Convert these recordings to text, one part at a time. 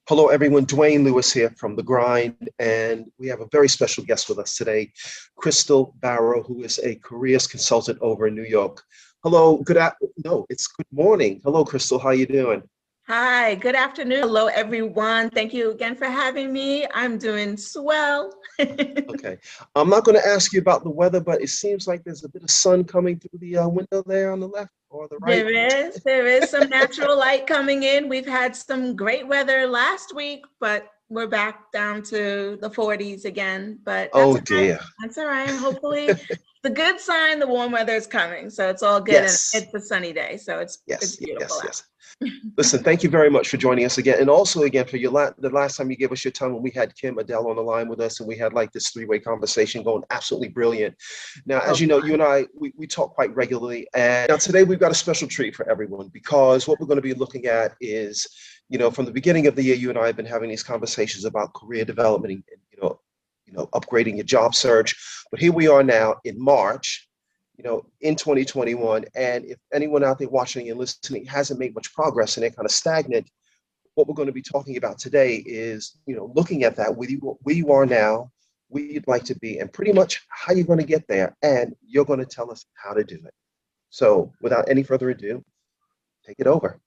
Hello, everyone. Dwayne Lewis here from The Grind, and we have a very special guest with us today, Crystal Barrow, who is a careers consultant over in New York. Hello, no, it's good morning. Hello, Crystal. How you doing? Hi, good afternoon. Hello, everyone. Thank you again for having me. I'm doing swell. Okay. I'm not going to ask you about the weather, but it seems like there's a bit of sun coming through the window there on the left or the right. There is some natural light coming in. We've had some great weather last week, but we're back down to the 40s again. But that's Oh, all right. dear. That's all right. Hopefully, the good sign, the warm weather is coming. So it's all good, and Yes. it's a sunny day. So it's Yes. beautiful Yes. out. Yes. Listen, thank you very much for joining us again. And also again for the last time you gave us your time when we had Kim Adele on the line with us and we had like this three-way conversation going absolutely brilliant. Now, as So you know, you fun. and I, we talk quite regularly. And now today we've got a special treat for everyone because what we're going to be looking at is, from the beginning of the year, you and I have been having these conversations about career development and, upgrading your job search. But here we are now in March, in 2021. And if anyone out there watching and listening hasn't made much progress and they're kind of stagnant, what we're going to be talking about today is, looking at that, where you are now, where you'd like to be, and pretty much how you're going to get there. And you're going to tell us how to do it. So without any further ado, take it over.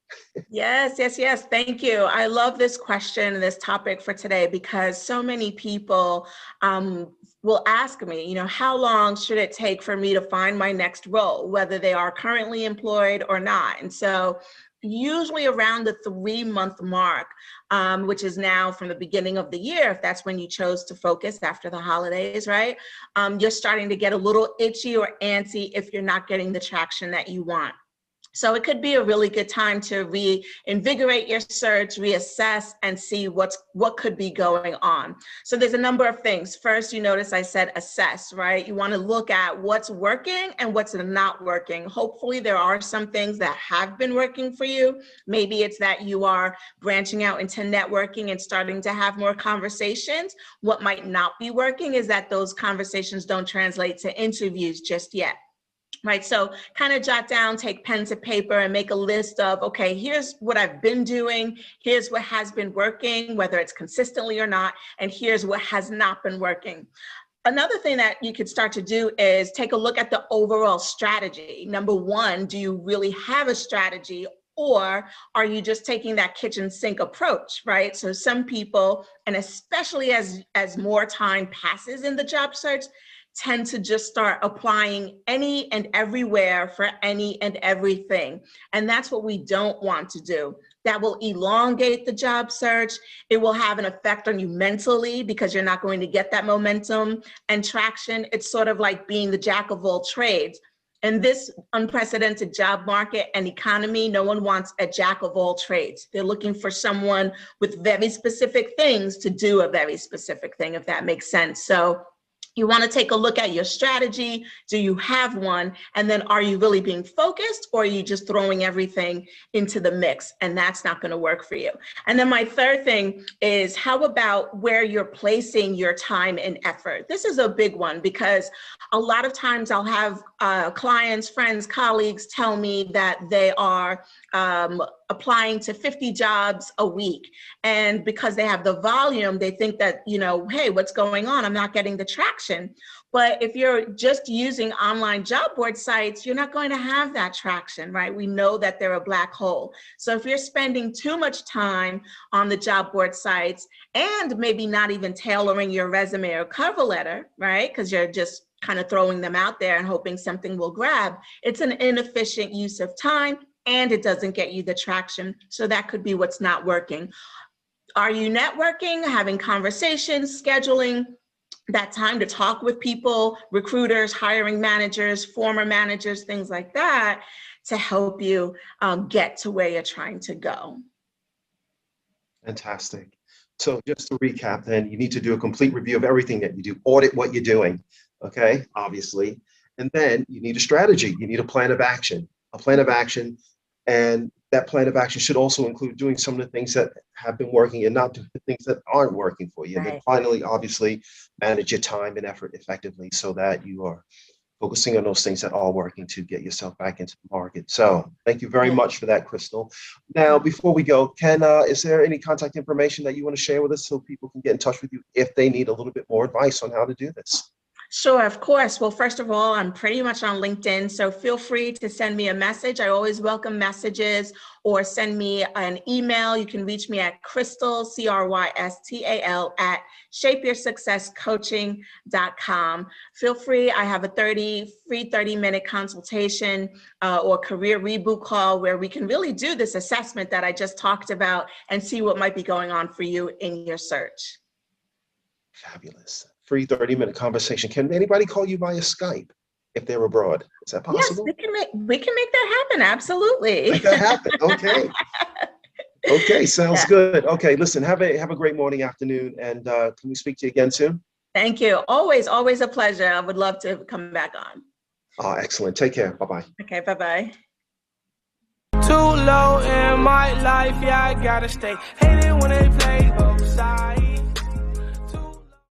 Yes, yes, yes. Thank you. I love this question and this topic for today because so many people will ask me, how long should it take for me to find my next role, whether they are currently employed or not? And so usually around the 3-month mark, which is now from the beginning of the year, if that's when you chose to focus after the holidays, right? You're starting to get a little itchy or antsy if you're not getting the traction that you want. So it could be a really good time to reinvigorate your search, reassess, and see what could be going on. So there's a number of things. First, you notice I said assess, right? You want to look at what's working and what's not working. Hopefully there are some things that have been working for you. Maybe it's that you are branching out into networking and starting to have more conversations. What might not be working is that those conversations don't translate to interviews just yet. Right. So kind of jot down, take pen to paper and make a list of, okay, here's what I've been doing. Here's what has been working, whether it's consistently or not. And here's what has not been working. Another thing that you could start to do is take a look at the overall strategy. Number one, do you really have a strategy? Or are you just taking that kitchen sink approach, right? So some people, and especially as more time passes in the job search, tend to just start applying any and everywhere for any and everything. And that's what we don't want to do. That will elongate the job search. It will have an effect on you mentally because you're not going to get that momentum and traction. It's sort of like being the jack of all trades. In this unprecedented job market and economy, no one wants a jack of all trades. They're looking for someone with very specific things to do a very specific thing, if that makes sense. So you want to take a look at your strategy. Do you have one? And then are you really being focused or are you just throwing everything into the mix? And that's not going to work for you. And then my third thing is, how about where you're placing your time and effort? This is a big one because a lot of times I'll have clients, friends, colleagues tell me that they are applying to 50 jobs a week. And because they have the volume, they think that, hey, what's going on? I'm not getting the traction. But if you're just using online job board sites, you're not going to have that traction, right? We know that they're a black hole. So if you're spending too much time on the job board sites and maybe not even tailoring your resume or cover letter, right? Because you're just kind of throwing them out there and hoping something will grab, it's an inefficient use of time and it doesn't get you the traction. So that could be what's not working. Are you networking, having conversations, scheduling that time to talk with people, recruiters, hiring managers, former managers, things like that, to help you get to where you're trying to go? Fantastic. So just to recap, then you need to do a complete review of everything that you do, audit what you're doing, okay, obviously. And then you need a strategy. You need a plan of action. And that plan of action should also include doing some of the things that have been working and not doing the things that aren't working for you. And then Right. finally, obviously, manage your time and effort effectively so that you are focusing on those things that are working to get yourself back into the market. So thank you very Yeah. much for that, Crystal. Now, before we go, is there any contact information that you want to share with us so people can get in touch with you if they need a little bit more advice on how to do this? Sure, of course. Well, first of all, I'm pretty much on LinkedIn, so feel free to send me a message. I always welcome messages, or send me an email. You can reach me at Crystal, Crystal, at shapeyoursuccesscoaching.com. Feel free. I have a free 30-minute consultation or career reboot call where we can really do this assessment that I just talked about and see what might be going on for you in your search. Fabulous. Free 30-minute conversation. Can anybody call you via Skype if they're abroad? Is that possible? Yes, we can make that happen. Absolutely. Make that happen. Okay. Okay, sounds good. Okay, listen, have a great morning, afternoon, and can we speak to you again soon? Thank you. Always a pleasure. I would love to come back on. Oh, excellent. Take care. Bye-bye. Okay, bye-bye. Too low in my life, yeah, I gotta stay. Hate it when they play.